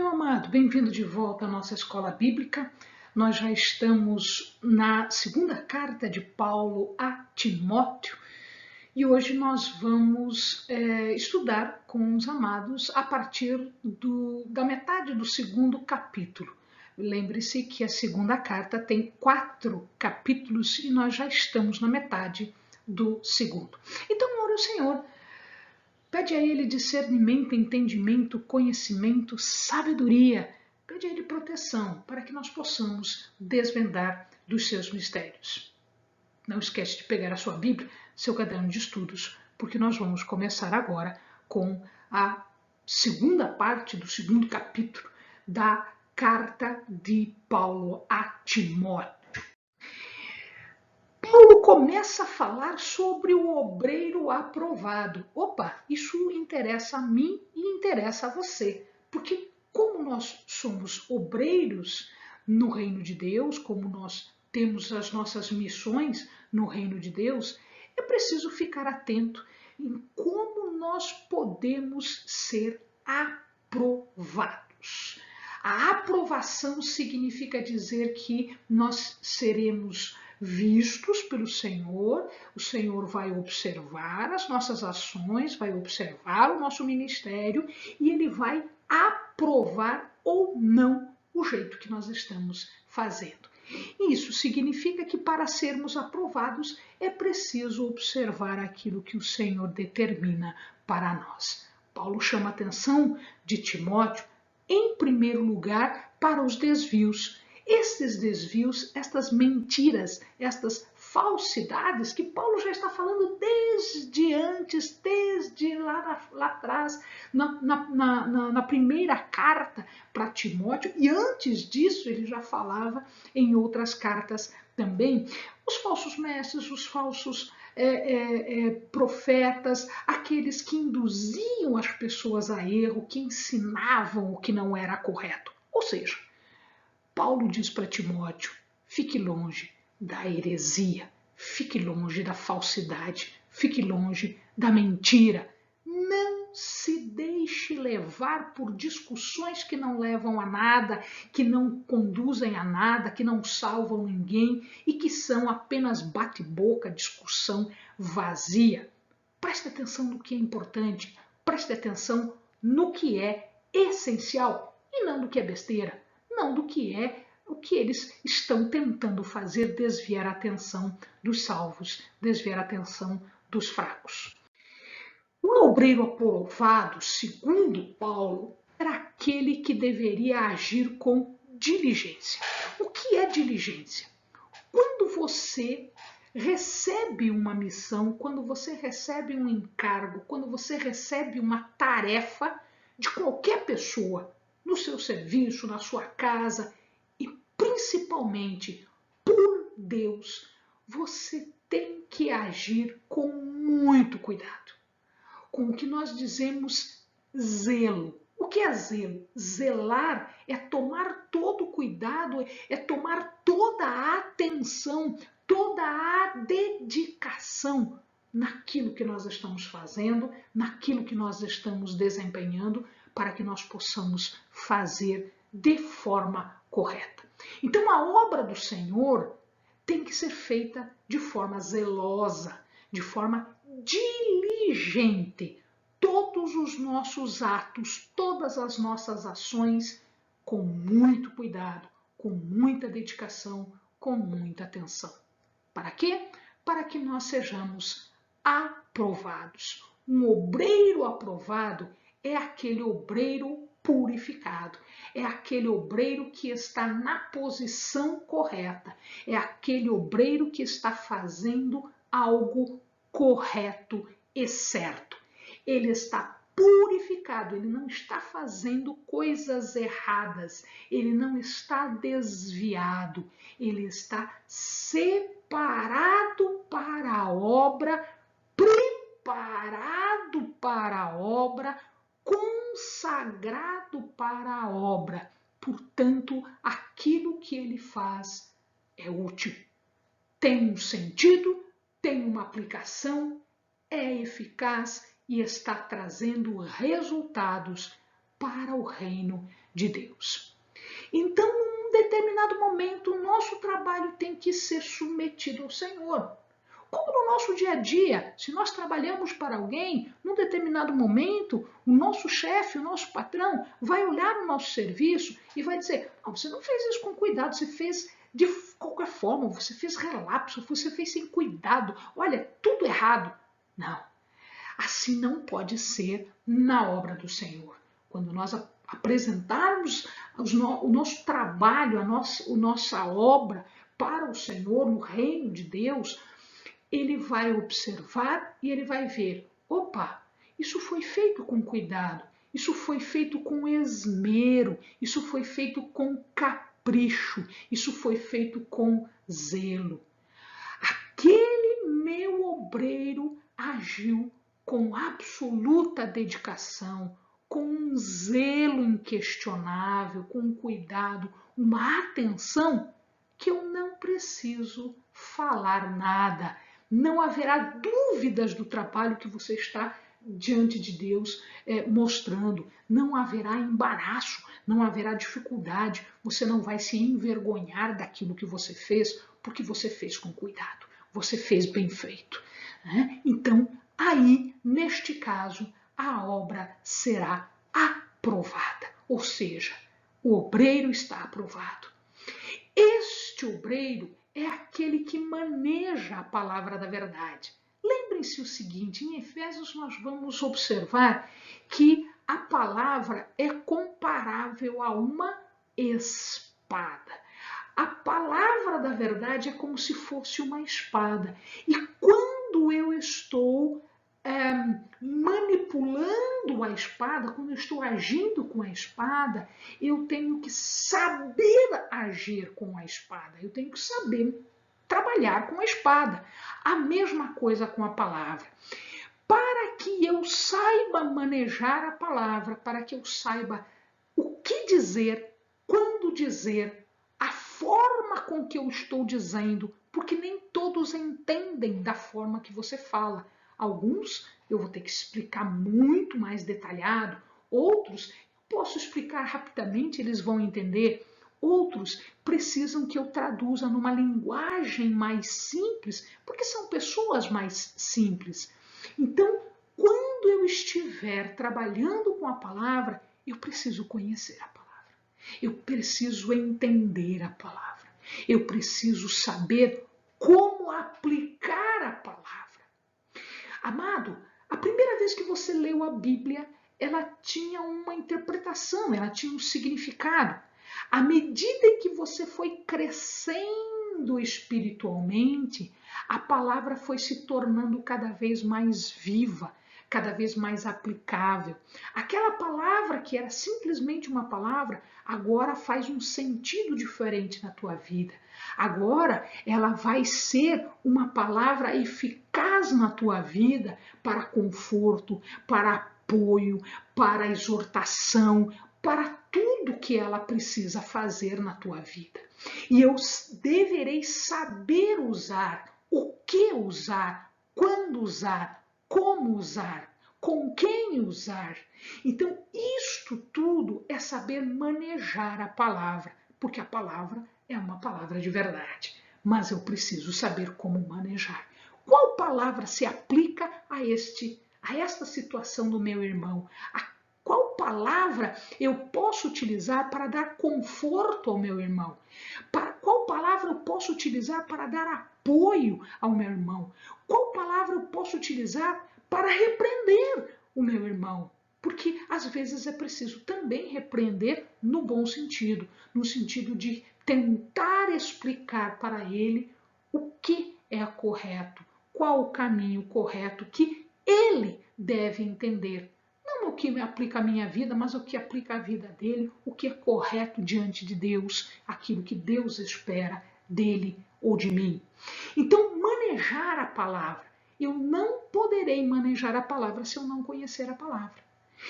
meu amado, bem-vindo de volta à nossa escola bíblica. Nós já estamos na segunda carta de Paulo a Timóteo e hoje nós vamos estudar com os amados a partir da metade do segundo capítulo. Lembre-se que a segunda carta tem 4 capítulos e nós já estamos na metade do segundo. Então, ore ao Senhor. Pede a Ele discernimento, entendimento, conhecimento, sabedoria. Pede a Ele proteção para que nós possamos desvendar dos seus mistérios. Não esquece de pegar a sua Bíblia, seu caderno de estudos, porque nós vamos começar agora com a segunda parte do segundo capítulo da carta de Paulo a Timóteo. Paulo começa a falar sobre o obreiro aprovado. Opa, isso interessa a mim e interessa a você, porque como nós somos obreiros no reino de Deus, como nós temos as nossas missões no reino de Deus, é preciso ficar atento em como nós podemos ser aprovados. A aprovação significa dizer que nós seremos vistos pelo Senhor, o Senhor vai observar as nossas ações, vai observar o nosso ministério e Ele vai aprovar ou não o jeito que nós estamos fazendo. Isso significa que para sermos aprovados é preciso observar aquilo que o Senhor determina para nós. Paulo chama a atenção de Timóteo, em primeiro lugar, para os desvios. Estes desvios, estas mentiras, estas falsidades que Paulo já está falando desde antes, desde lá atrás, na primeira carta para Timóteo, e antes disso ele já falava em outras cartas também. Os falsos mestres, os falsos profetas, aqueles que induziam as pessoas a erro, que ensinavam o que não era correto. Ou seja, Paulo diz para Timóteo, fique longe da heresia, fique longe da falsidade, fique longe da mentira. Não se deixe levar por discussões que não levam a nada, que não conduzem a nada, que não salvam ninguém e que são apenas bate-boca, discussão vazia. Preste atenção no que é importante, preste atenção no que é essencial e não do que é besteira, não do que é o que eles estão tentando fazer, desviar a atenção dos salvos, desviar a atenção dos fracos. O obreiro aprovado, segundo Paulo, era aquele que deveria agir com diligência. O que é diligência? Quando você recebe uma missão, quando você recebe um encargo, quando você recebe uma tarefa de qualquer pessoa, no seu serviço, na sua casa e principalmente por Deus, você tem que agir com muito cuidado. Com o que nós dizemos zelo. O que é zelo? Zelar é tomar todo o cuidado, é tomar toda a atenção, toda a dedicação naquilo que nós estamos fazendo, naquilo que nós estamos desempenhando, para que nós possamos fazer de forma correta. Então a obra do Senhor tem que ser feita de forma zelosa, de forma diligente. Todos os nossos atos, todas as nossas ações, com muito cuidado, com muita dedicação, com muita atenção. Para quê? Para que nós sejamos aprovados. Um obreiro aprovado é aquele obreiro purificado, é aquele obreiro que está na posição correta, é aquele obreiro que está fazendo algo correto e certo. Ele está purificado, ele não está fazendo coisas erradas, ele não está desviado, ele está separado para a obra, preparado para a obra, consagrado para a obra. Portanto, aquilo que ele faz é útil, tem um sentido, tem uma aplicação, é eficaz e está trazendo resultados para o reino de Deus. Então, num determinado momento, o nosso trabalho tem que ser submetido ao Senhor. Como no nosso dia a dia, se nós trabalhamos para alguém, num determinado momento, o nosso chefe, o nosso patrão, vai olhar o nosso serviço e vai dizer: não, você não fez isso com cuidado, você fez de qualquer forma, você fez relapso, você fez sem cuidado, olha, tudo errado. Não, assim não pode ser na obra do Senhor. Quando nós apresentarmos o nosso trabalho, a nossa obra para o Senhor, no reino de Deus, ele vai observar e ele vai ver: opa, isso foi feito com cuidado, isso foi feito com esmero, isso foi feito com capricho, isso foi feito com zelo. Aquele meu obreiro agiu com absoluta dedicação, com um zelo inquestionável, com um cuidado, uma atenção que eu não preciso falar nada. Não haverá dúvidas do trabalho que você está diante de Deus mostrando. Não haverá embaraço, não haverá dificuldade. Você não vai se envergonhar daquilo que você fez, porque você fez com cuidado. Você fez bem feito. Né? Então, aí, neste caso, a obra será aprovada. Ou seja, o obreiro está aprovado. Este obreiro é aquele que maneja a palavra da verdade. Lembrem-se o seguinte, em Efésios nós vamos observar que a palavra é comparável a uma espada. A palavra da verdade é como se fosse uma espada. E quando eu estou manipulando a espada, quando eu estou agindo com a espada, eu tenho que saber agir com a espada, eu tenho que saber trabalhar com a espada. A mesma coisa com a palavra. Para que eu saiba manejar a palavra, para que eu saiba o que dizer, quando dizer, a forma com que eu estou dizendo, porque nem todos entendem da forma que você fala. Alguns eu vou ter que explicar muito mais detalhado, outros posso explicar rapidamente, eles vão entender. Outros precisam que eu traduza numa linguagem mais simples, porque são pessoas mais simples. Então, quando eu estiver trabalhando com a palavra, eu preciso conhecer a palavra. Eu preciso entender a palavra. Eu preciso saber como aplicar a palavra. Amado, a primeira vez que você leu a Bíblia, ela tinha uma interpretação, ela tinha um significado. À medida em que você foi crescendo espiritualmente, a palavra foi se tornando cada vez mais viva, cada vez mais aplicável. Aquela palavra que era simplesmente uma palavra, agora faz um sentido diferente na tua vida. Agora ela vai ser uma palavra eficaz na tua vida para conforto, para apoio, para exortação, para tudo que ela precisa fazer na tua vida. E eu deverei saber usar, o que usar, quando usar, como usar, com quem usar. Então, isto tudo é saber manejar a palavra, porque a palavra é uma palavra de verdade, mas eu preciso saber como manejar. Qual palavra se aplica a esta situação do meu irmão? Qual palavra eu posso utilizar para dar conforto ao meu irmão? Qual palavra eu posso utilizar para dar apoio ao meu irmão? Qual palavra eu posso utilizar para repreender o meu irmão? Porque às vezes é preciso também repreender no bom sentido, no sentido de tentar explicar para ele o que é correto, qual o caminho correto que ele deve entender. Não o que me aplica à minha vida, mas o que aplica à vida dele, o que é correto diante de Deus, aquilo que Deus espera dele ou de mim. Então, manejar a palavra. Eu não poderei manejar a palavra se eu não conhecer a palavra.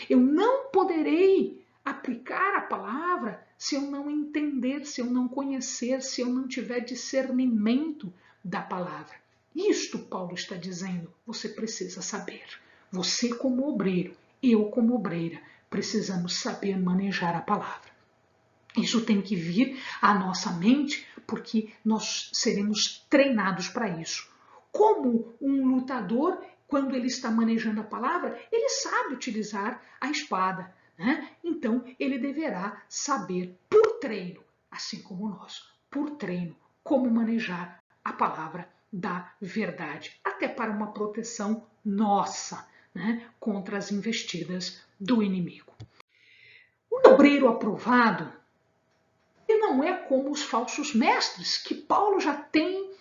Eu não poderei aplicar a palavra se eu não entender, se eu não conhecer, se eu não tiver discernimento da palavra. Isto Paulo está dizendo, você precisa saber. Você como obreiro, eu como obreira, precisamos saber manejar a palavra. Isso tem que vir à nossa mente, porque nós seremos treinados para isso. Como um lutador, quando ele está manejando a palavra, ele sabe utilizar a espada, né? Então, ele deverá saber, por treino, assim como nós, por treino, como manejar a palavra da verdade, até para uma proteção nossa, né, contra as investidas do inimigo. O obreiro aprovado, ele não é como os falsos mestres, que Paulo já tem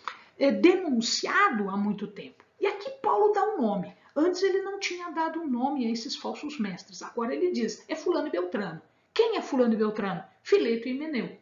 denunciado há muito tempo. E aqui Paulo dá um nome. Antes ele não tinha dado um nome a esses falsos mestres. Agora ele diz, é fulano e Beltrano. Quem é fulano e Beltrano? Fileto e Himeneu.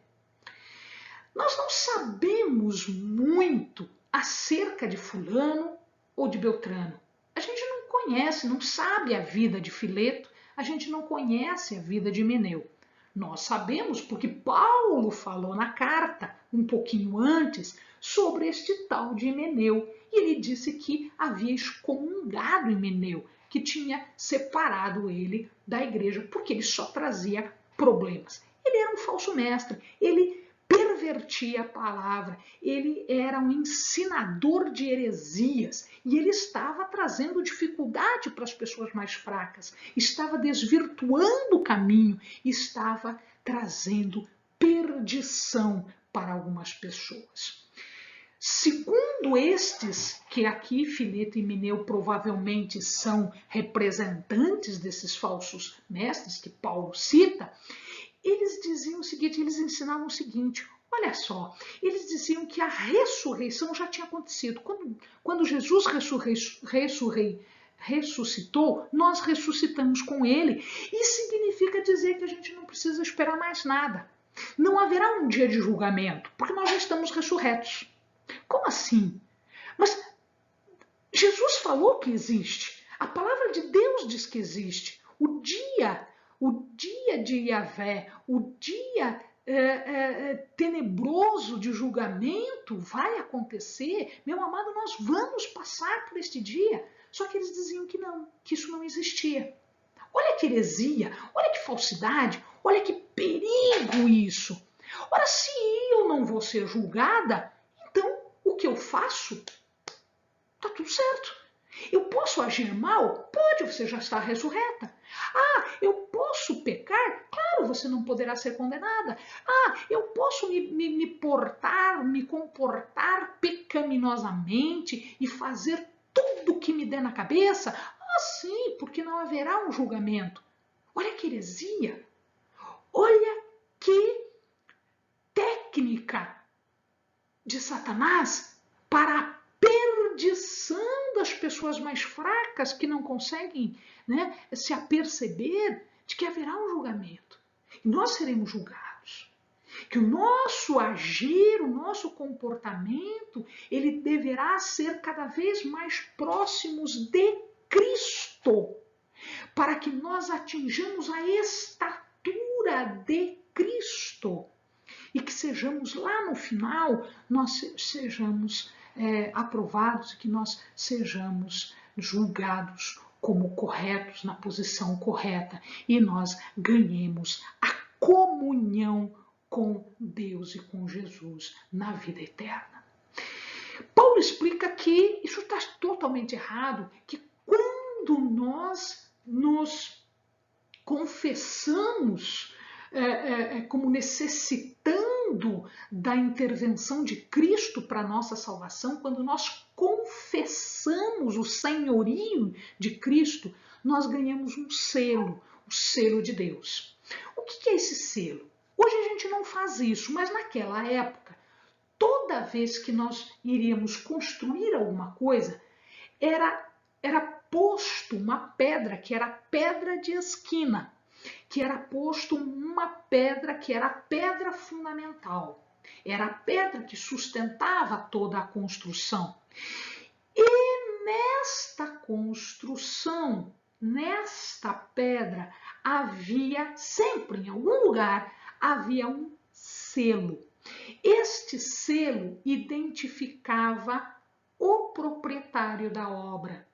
Nós não sabemos muito acerca de fulano ou de Beltrano. A gente não conhece, não sabe a vida de Fileto, a gente não conhece a vida de Himeneu. Nós sabemos porque Paulo falou na carta, um pouquinho antes, sobre este tal de Himeneu. E ele disse que havia excomungado Himeneu, que tinha separado ele da igreja, porque ele só trazia problemas. Ele era um falso mestre, ele pervertia a palavra, ele era um ensinador de heresias e ele estava trazendo dificuldade para as pessoas mais fracas, estava desvirtuando o caminho, estava trazendo perdição para algumas pessoas. Segundo estes, que aqui Fileto e Himeneu provavelmente são representantes desses falsos mestres que Paulo cita, eles diziam o seguinte, eles ensinavam o seguinte, olha só, eles diziam que a ressurreição já tinha acontecido. Quando Jesus ressuscitou, nós ressuscitamos com ele. E significa dizer que a gente não precisa esperar mais nada. Não haverá um dia de julgamento, porque nós já estamos ressurretos. Como assim? Mas Jesus falou que existe. A palavra de Deus diz que existe. O dia de Yahvé, o dia tenebroso de julgamento vai acontecer. Meu amado, nós vamos passar por este dia. Só que eles diziam que não, que isso não existia. Olha que heresia, olha que falsidade, olha que perigo isso. Ora, se eu não vou ser julgada, então o que eu faço? Tá tudo certo. Eu posso agir mal? Pode, você já está ressurreta. Ah, eu posso pecar? Claro, você não poderá ser condenada. Ah, eu posso me comportar pecaminosamente e fazer tudo o que me der na cabeça? Ah, sim, porque não haverá um julgamento. Olha que heresia. Olha que técnica de Satanás para a perdição das pessoas mais fracas que não conseguem, né, se aperceber de que haverá um julgamento. E nós seremos julgados. Que o nosso agir, o nosso comportamento, ele deverá ser cada vez mais próximos de Cristo, para que nós atinjamos a estatura de Cristo e que sejamos lá no final, nós sejamos aprovados e que nós sejamos julgados como corretos, na posição correta, e nós ganhemos a comunhão com Deus e com Jesus na vida eterna. Paulo explica que isso está totalmente errado, que quando nós nos confessamos como necessitando da intervenção de Cristo para a nossa salvação, quando nós confessamos o senhorio de Cristo, nós ganhamos um selo, o selo de Deus. O que é esse selo? Hoje a gente não faz isso, mas naquela época, toda vez que nós iríamos construir alguma coisa, era posto uma pedra, que era a pedra de esquina, que era posto uma pedra que era a pedra fundamental. Era a pedra que sustentava toda a construção. E nesta construção, nesta pedra, havia sempre, em algum lugar, havia um selo. Este selo identificava o proprietário da obra.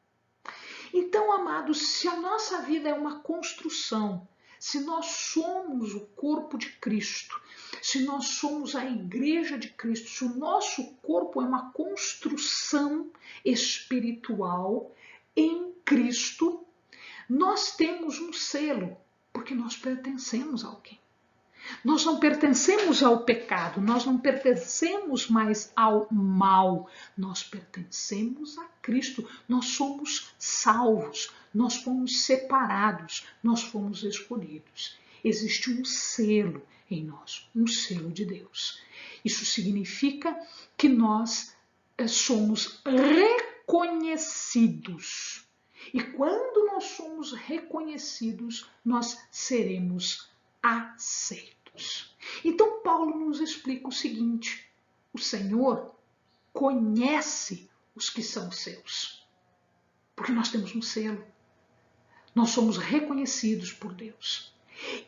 Então, amados, se a nossa vida é uma construção, se nós somos o corpo de Cristo, se nós somos a igreja de Cristo, se o nosso corpo é uma construção espiritual em Cristo, nós temos um selo, porque nós pertencemos a alguém. Nós não pertencemos ao pecado, nós não pertencemos mais ao mal, nós pertencemos a Cristo, nós somos salvos, nós fomos separados, nós fomos escolhidos. Existe um selo em nós, um selo de Deus. Isso significa que nós somos reconhecidos. E quando nós somos reconhecidos, nós seremos aceitos. Então Paulo nos explica o seguinte: o Senhor conhece os que são seus, porque nós temos um selo, nós somos reconhecidos por Deus.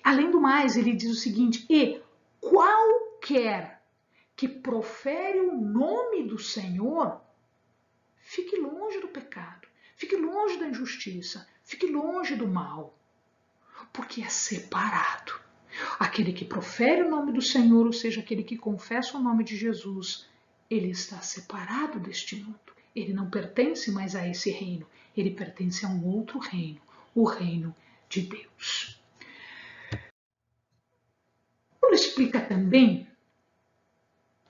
Além do mais, ele diz o seguinte: e qualquer que profere o nome do Senhor, fique longe do pecado, fique longe da injustiça, fique longe do mal, porque é separado. Aquele que profere o nome do Senhor, ou seja, aquele que confessa o nome de Jesus, ele está separado deste mundo. Ele não pertence mais a esse reino, ele pertence a um outro reino, o reino de Deus. Paulo explica também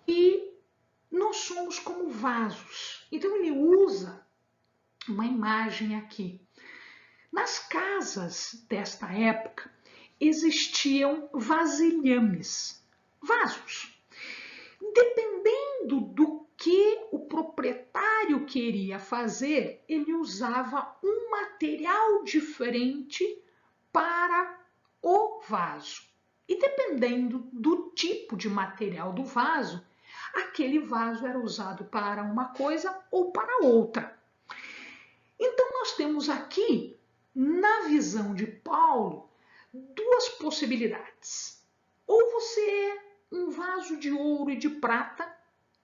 que nós somos como vasos. Então ele usa uma imagem aqui. Nas casas desta época, existiam vasilhames, vasos. Dependendo do que o proprietário queria fazer, ele usava um material diferente para o vaso. E dependendo do tipo de material do vaso, aquele vaso era usado para uma coisa ou para outra. Então nós temos aqui, na visão de Paulo, duas possibilidades. Ou você é um vaso de ouro e de prata,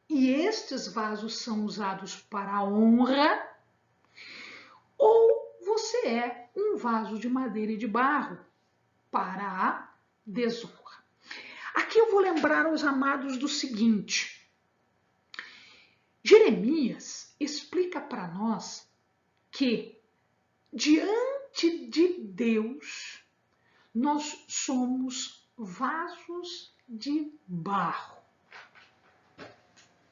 e estes vasos são usados para a honra, ou você é um vaso de madeira e de barro para a desonra. Aqui eu vou lembrar aos amados do seguinte: Jeremias explica para nós que diante de Deus nós somos vasos de barro.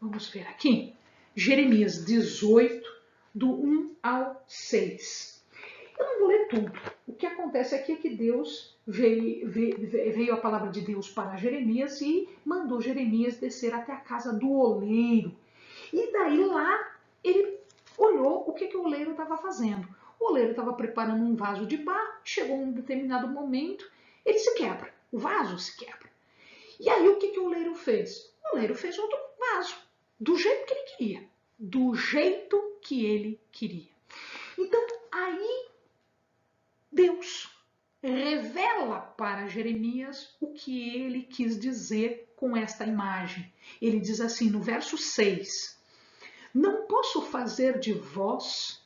Vamos ver aqui, Jeremias 18, do 1 ao 6. Eu não vou ler tudo. O que acontece aqui é que Deus veio a palavra de Deus para Jeremias e mandou Jeremias descer até a casa do oleiro. E daí lá ele olhou o que o oleiro estava fazendo. O oleiro estava preparando um vaso de barro, chegou um determinado momento, ele se quebra, o vaso se quebra. E aí o que o oleiro fez? O oleiro fez outro vaso, do jeito que ele queria. Do jeito que ele queria. Então aí Deus revela para Jeremias o que ele quis dizer com esta imagem. Ele diz assim no verso 6: não posso fazer de vós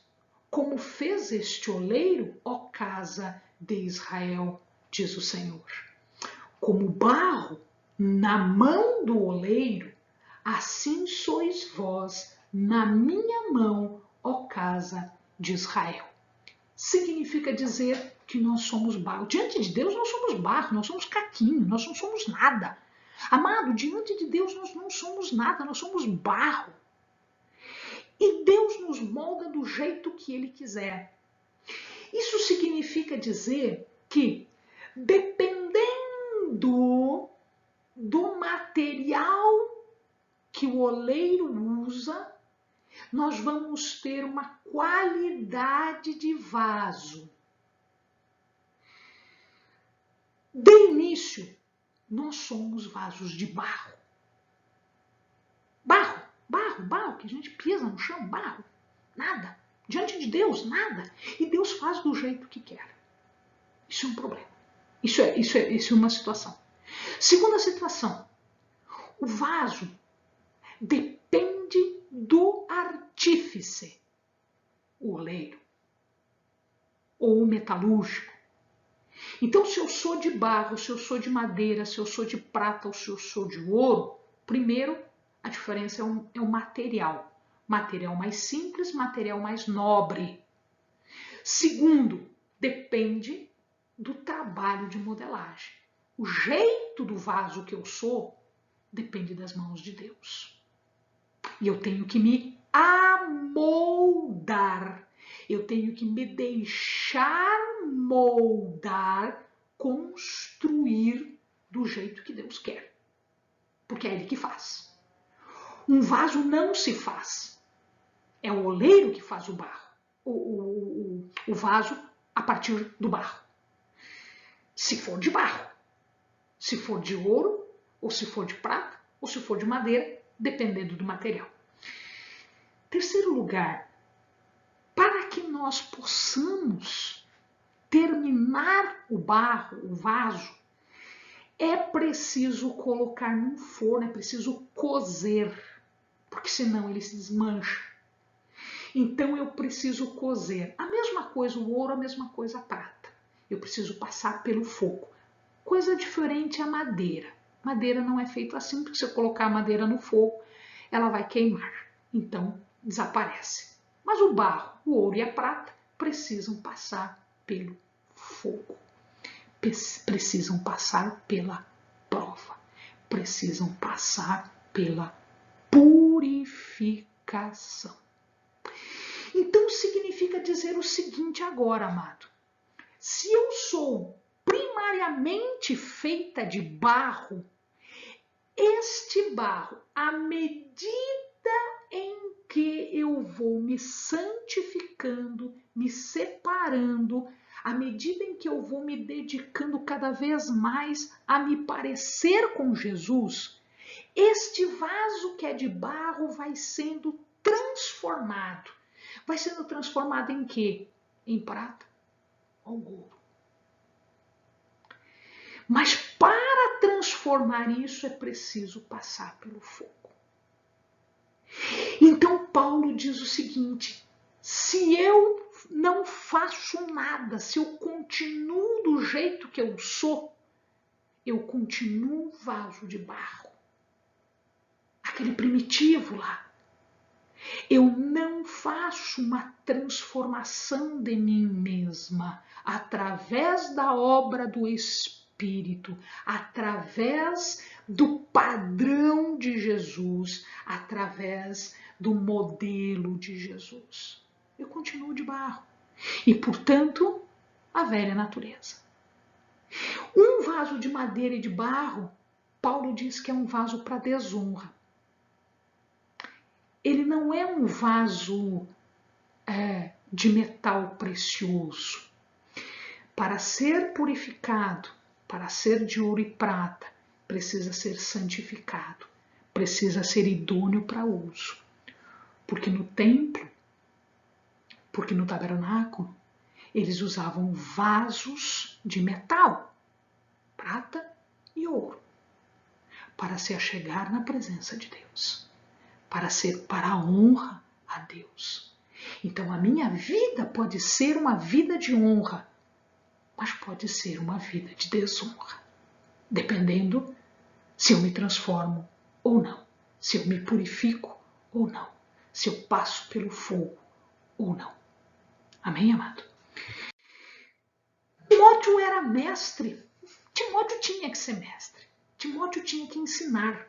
como fez este oleiro, ó casa de Israel, diz o Senhor. Como barro na mão do oleiro, assim sois vós na minha mão, ó casa de Israel. Significa dizer que nós somos barro. Diante de Deus nós somos barro, nós somos caquinho, nós não somos nada. Amado, diante de Deus nós não somos nada, nós somos barro. E Deus nos molda do jeito que Ele quiser. Isso significa dizer que, dependendo do material que o oleiro usa, nós vamos ter uma qualidade de vaso. De início, nós somos vasos de barro. Barro, que a gente pisa no chão, barro, nada. Diante de Deus, nada. E Deus faz do jeito que quer. Isso é um problema. Isso é uma situação. Segunda situação, o vaso depende do artífice, o oleiro, ou o metalúrgico. Então, se eu sou de barro, se eu sou de madeira, se eu sou de prata ou se eu sou de ouro, primeiro, a diferença é o material. Material mais simples, material mais nobre. Segundo, depende do trabalho de modelagem. O jeito do vaso que eu sou depende das mãos de Deus. E eu tenho que me amoldar. Eu tenho que me deixar moldar, construir do jeito que Deus quer. Porque é Ele que faz. Um vaso não se faz. É o oleiro que faz o barro. O vaso a partir do barro. Se for de barro. Se for de ouro, ou se for de prata, ou se for de madeira, dependendo do material. Terceiro lugar, para que nós possamos terminar o barro, o vaso, é preciso colocar no forno, é preciso cozer, porque senão ele se desmancha. Então eu preciso cozer. A mesma coisa o ouro, a mesma coisa a prata. Eu preciso passar pelo fogo. Coisa diferente é a madeira. Madeira não é feito assim, porque se eu colocar a madeira no fogo, ela vai queimar. Então, desaparece. Mas o barro, o ouro e a prata precisam passar pelo fogo. Precisam passar pela prova. Precisam passar pela purificação. Então, significa dizer o seguinte agora, amado. Se eu sou primariamente feita de barro, este barro, à medida em que eu vou me santificando, me separando, à medida em que eu vou me dedicando cada vez mais a me parecer com Jesus, este vaso que é de barro vai sendo transformado. Vai sendo transformado em quê? Em prata ou ouro. Mas para transformar isso é preciso passar pelo fogo. Então Paulo diz o seguinte: se eu não faço nada, se eu continuo do jeito que eu sou, eu continuo vaso de barro. Aquele primitivo lá. Eu não faço uma transformação de mim mesma através da obra do Espírito, através do padrão de Jesus, através do modelo de Jesus. Eu continuo de barro e, portanto, a velha natureza. Um vaso de madeira e de barro, Paulo diz que é um vaso para desonra. Ele não é um vaso de metal precioso. Para ser purificado, para ser de ouro e prata, precisa ser santificado, precisa ser idôneo para uso. Porque no templo, porque no tabernáculo, eles usavam vasos de metal, prata e ouro, para se achegar na presença de Deus, para ser para a honra a Deus. Então a minha vida pode ser uma vida de honra, mas pode ser uma vida de desonra, dependendo se eu me transformo ou não, se eu me purifico ou não, se eu passo pelo fogo ou não. Amém, amado? Timóteo era mestre. Timóteo tinha que ser mestre. Timóteo tinha que ensinar.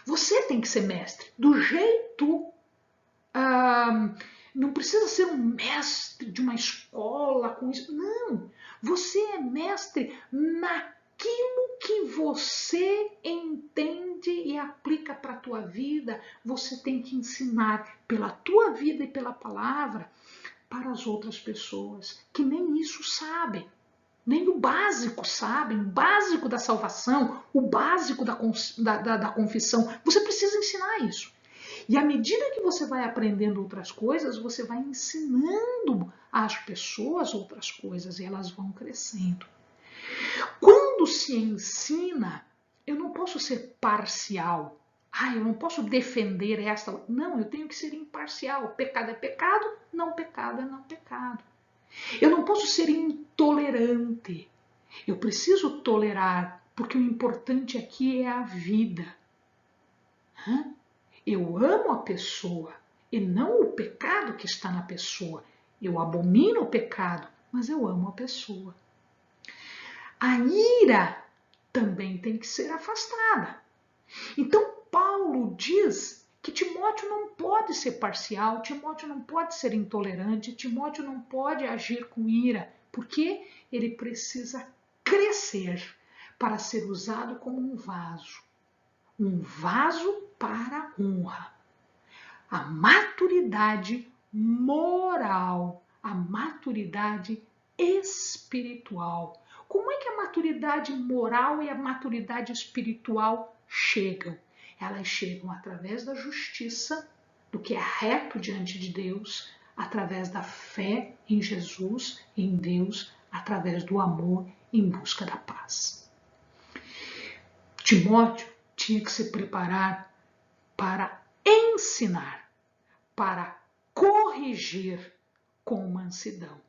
Você tem que ser mestre do jeito... não precisa ser um mestre de uma escola com isso. Não, você é mestre naquilo que você entende e aplica para a tua vida. Você tem que ensinar pela tua vida e pela palavra para as outras pessoas que nem isso sabem. Nem o básico sabem, o básico da salvação, o básico da confissão. Você precisa ensinar isso. E à medida que você vai aprendendo outras coisas, você vai ensinando às pessoas outras coisas e elas vão crescendo. Quando se ensina, eu não posso ser parcial. Eu não posso defender esta. Não, eu tenho que ser imparcial. Pecado é pecado, não pecado é não pecado. Eu não posso ser intolerante. Eu preciso tolerar, porque o importante aqui é a vida. Eu amo a pessoa e não o pecado que está na pessoa. Eu abomino o pecado, mas eu amo a pessoa. A ira também tem que ser afastada. Então, Paulo diz que Timóteo não pode ser parcial, Timóteo não pode ser intolerante, Timóteo não pode agir com ira, porque ele precisa crescer para ser usado como um vaso para a honra. A maturidade moral, a maturidade espiritual. Como é que a maturidade moral e a maturidade espiritual chegam? Elas chegam através da justiça, do que é reto diante de Deus, através da fé em Jesus, em Deus, através do amor em busca da paz. Timóteo tinha que se preparar para ensinar, para corrigir com mansidão,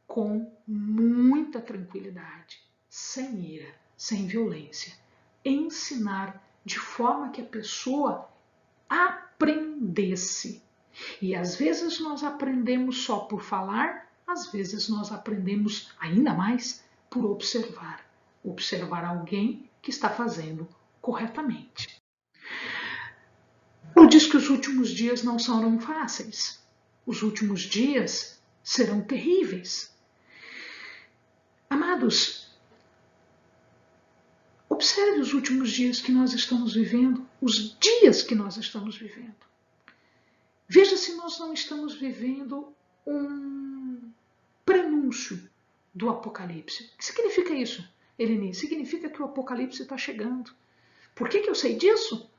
com muita tranquilidade, sem ira, sem violência. Ensinar de forma que a pessoa aprendesse. E às vezes nós aprendemos só por falar, às vezes nós aprendemos ainda mais por observar. Observar alguém que está fazendo corretamente. Paulo diz que os últimos dias não serão fáceis. Os últimos dias serão terríveis. Amados, observe os últimos dias que nós estamos vivendo, os dias que nós estamos vivendo. Veja se nós não estamos vivendo um prenúncio do Apocalipse. O que significa isso, Eleni? Significa que o Apocalipse está chegando. Por que eu sei disso?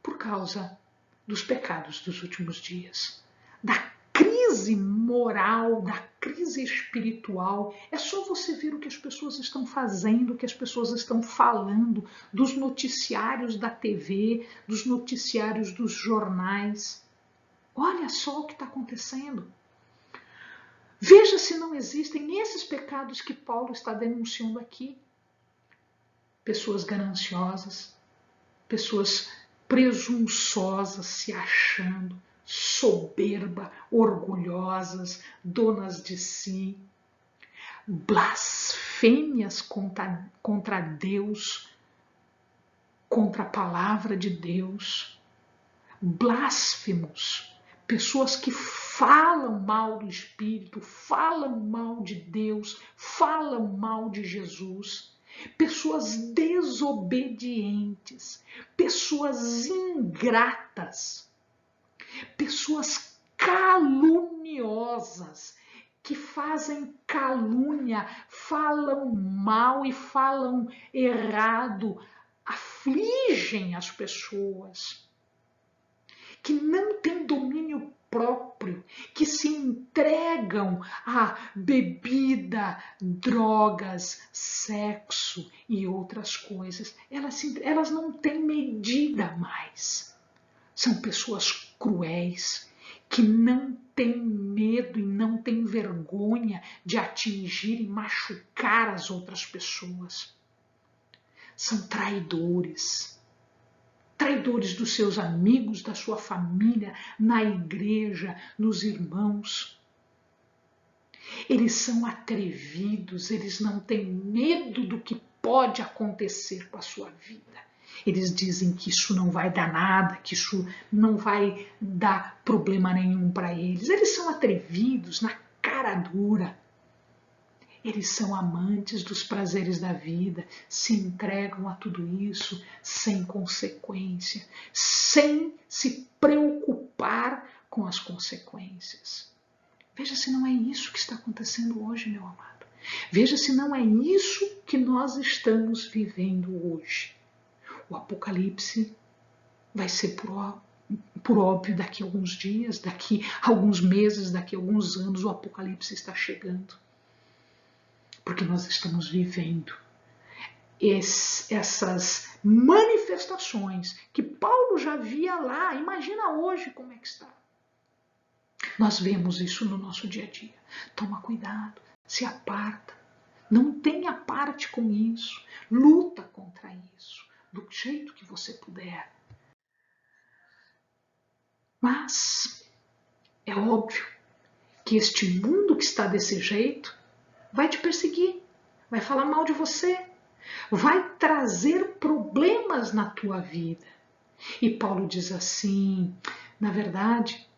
Por causa dos pecados dos últimos dias, da crise moral, da crise espiritual. É só você ver o que as pessoas estão fazendo, o que as pessoas estão falando, dos noticiários da TV, dos noticiários dos jornais. Olha só o que está acontecendo. Veja se não existem esses pecados que Paulo está denunciando aqui. Pessoas gananciosas, pessoas presunçosas, se achando, soberba, orgulhosas, donas de si, blasfêmias contra Deus, contra a palavra de Deus, blasfemos, pessoas que falam mal do Espírito, falam mal de Deus, falam mal de Jesus. Pessoas desobedientes, pessoas ingratas, pessoas caluniosas, que fazem calúnia, falam mal e falam errado, afligem as pessoas, que não têm domínio próprio, que se entregam a bebida, drogas, sexo e outras coisas. Elas não têm medida mais. São pessoas cruéis, que não têm medo e não têm vergonha de atingir e machucar as outras pessoas. São traidores. Traidores dos seus amigos, da sua família, na igreja, nos irmãos. Eles são atrevidos, eles não têm medo do que pode acontecer com a sua vida. Eles dizem que isso não vai dar nada, que isso não vai dar problema nenhum para eles. Eles são atrevidos, na cara dura. Eles são amantes dos prazeres da vida, se entregam a tudo isso sem consequência, sem se preocupar com as consequências. Veja se não é isso que está acontecendo hoje, meu amado. Veja se não é isso que nós estamos vivendo hoje. O Apocalipse vai ser por óbvio daqui a alguns dias, daqui a alguns meses, daqui a alguns anos, o Apocalipse está chegando. Porque nós estamos vivendo essas manifestações que Paulo já via lá. Imagina hoje como é que está. Nós vemos isso no nosso dia a dia. Toma cuidado, se aparta. Não tenha parte com isso. Luta contra isso, do jeito que você puder. Mas é óbvio que este mundo que está desse jeito vai te perseguir, vai falar mal de você, vai trazer problemas na tua vida. E Paulo diz assim, na verdade,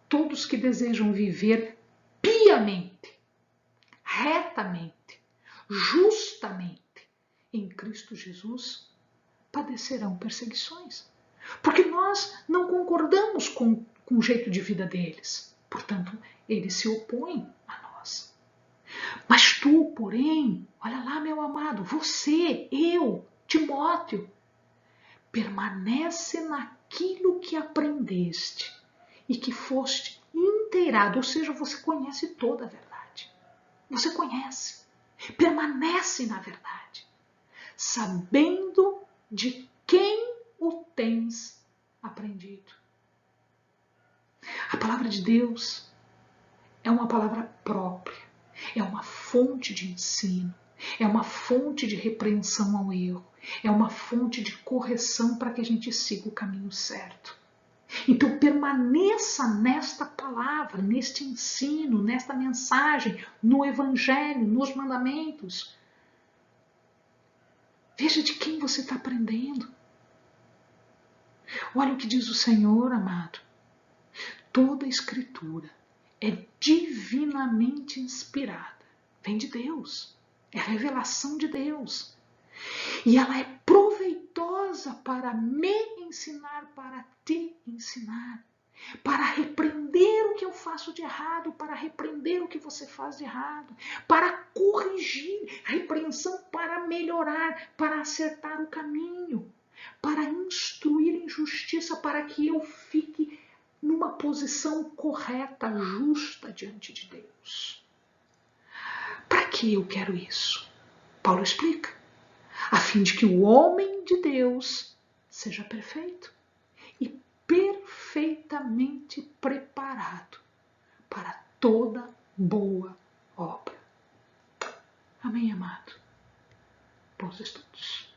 todos que desejam viver piamente, retamente, justamente em Cristo Jesus, padecerão perseguições. Porque nós não concordamos com o jeito de vida deles. Portanto, eles se opõem a nós. Mas tu, porém, olha lá, meu amado, você, eu, Timóteo, permanece naquilo que aprendeste e que foste inteirado, ou seja, você conhece toda a verdade. Você conhece, permanece na verdade, sabendo de quem o tens aprendido. A palavra de Deus é uma palavra própria, é uma fonte de ensino, é uma fonte de repreensão ao erro, é uma fonte de correção para que a gente siga o caminho certo. Então permaneça nesta palavra, neste ensino, nesta mensagem, no Evangelho, nos mandamentos. Veja de quem você está aprendendo. Olha o que diz o Senhor, amado. Toda a Escritura é divinamente inspirada. Vem de Deus. É a revelação de Deus. E ela é proveitosa para me ensinar, para te ensinar, para repreender o que eu faço de errado, para repreender o que você faz de errado, para corrigir, repreensão para melhorar, para acertar o caminho, para instruir em justiça, para que eu fique numa posição correta, justa diante de Deus. Para que eu quero isso? Paulo explica. A fim de que o homem de Deus seja perfeito e perfeitamente preparado para toda boa obra. Amém, amado? Bons estudos.